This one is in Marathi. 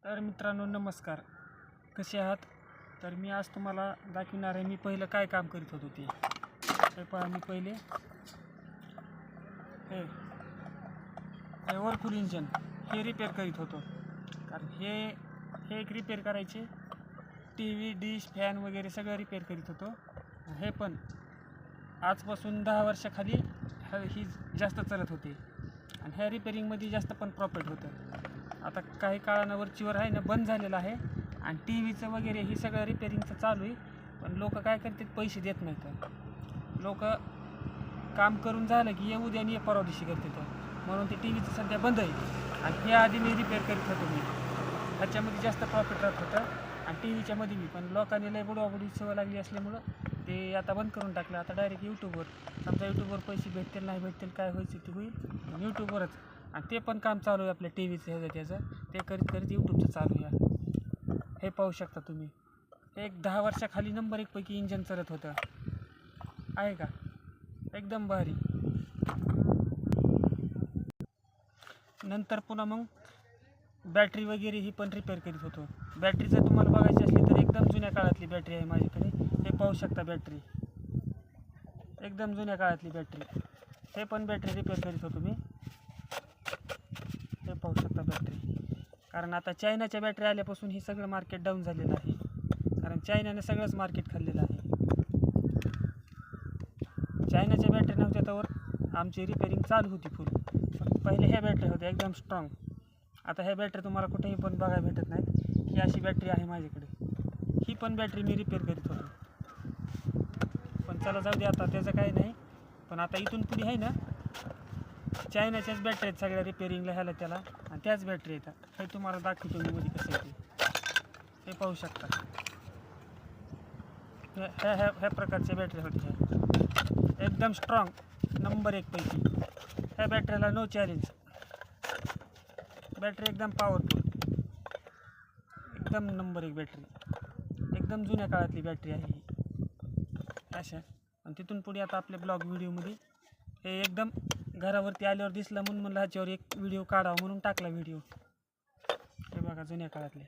तर मित्रांनो नमस्कार, कसे आहात? तर मी आज तुम्हाला दाखवणार आहे मी पहिलं काय काम करीत होतो ते. हे पहा, मी पहिले हे वरफुल इंजन हे रिपेअर करीत होतो. कारण हे एक रिपेअर करायचे, टी व्ही डिश फॅन वगैरे सगळं रिपेअर करीत होतो. हे पण आजपासून 10 वर्षाखाली ही जास्त चालत होते आणि ह्या रिपेअरिंगमध्ये जास्त पण प्रॉफिट होतं. आता काही काळानं वरचीवर आहे ना बंद झालेलं आहे आणि टी व्हीचं वगैरे ही सगळं रिपेअरिंगचं चालू आहे. पण लोक काय करतात, पैसे देत नाहीत. लोक काम करून झालं की ये उद्या आणि ये परवा दिवशी करतात, म्हणून ते टी व्हीचं सध्या बंद आहे. आणि हे आधी मी रिपेअर करीत होतो. मी ह्याच्यामध्ये जास्त प्रॉफिट राहत होतं आणि टी व्हीच्यामध्ये मी. पण लोकांनी लय बुडवाबुडी सवय लागली असल्यामुळं ते आता बंद करून टाकलं. आता डायरेक्ट यूट्यूबवर, समजा यूट्यूबवर पैसे भेटतील नाही भेटतील काय व्हायचं ते होईल यूट्यूबवरच. आणि ते पण काम चालू आहे आपल्या टी व्हीचं त्याचं ते करीत करीत यूट्यूबचं चालू आहे. हे पाहू शकता तुम्ही, एक 10 वर्षाखाली नंबर 1 पैकी इंजन चालत होतं, आहे का? एकदम भारी. नंतर पुन्हा मग बॅटरी वगैरे ही पण रिपेअर करीत होतो. बॅटरी जर तुम्हाला बघायची असली तर एकदम जुन्या काळातली बॅटरी आहे माझ्याकडे. हे पाहू शकता, बॅटरी एकदम जुन्या काळातली बॅटरी. हे पण बॅटरी रिपेअर करीत होतो मी. हे पाहू शकता बॅटरी. कारण आता चायनाच्या बॅटरी आल्यापासून हे सगळं मार्केट डाऊन झालेलं आहे. कारण चायनाने सगळंच मार्केट खाल्लेलं आहे. चायनाच्या बॅटरी नव्हत्या तर आमची रिपेअरिंग चालू होती फुल. पहिले ह्या बॅटरी होत्या एकदम स्ट्रॉंग. आता ह्या बॅटरी तुम्हाला कुठेही पण बघायला भेटत नाहीत. ही अशी बॅटरी आहे माझ्याकडे. ही पण बॅटरी मी रिपेअर करीत होतो. पण चला जाऊ दे, आता त्याचं काही नाही. पण आता इथून पुढे आहे ना चायनाच्याच बॅटरी आहेत सगळ्या रिपेअरिंगला ह्याला त्याला, आणि त्याच बॅटरी येतात. हे तुम्हाला दाखवतो मी मध्ये कसं येते. हे पाहू शकता, ह्या प्रकारच्या बॅटरी होत्या एकदम स्ट्रॉंग नंबर 1 पैकी. ह्या बॅटरीला नो चॅलेंज. बॅटरी एकदम पॉवरफुल, एकदम नंबर 1 बॅटरी. एकदम जुन्या काळातली बॅटरी आहे ही अशा. आणि तिथून पुढे आता आपल्या ब्लॉग व्हिडिओमध्ये हे एकदम घरावरती आल्यावर दिसला म्हणून म्हणलं ह्याच्यावर एक व्हिडिओ काढावा, म्हणून टाकला व्हिडिओ. हे बघा जुन्या काळातले.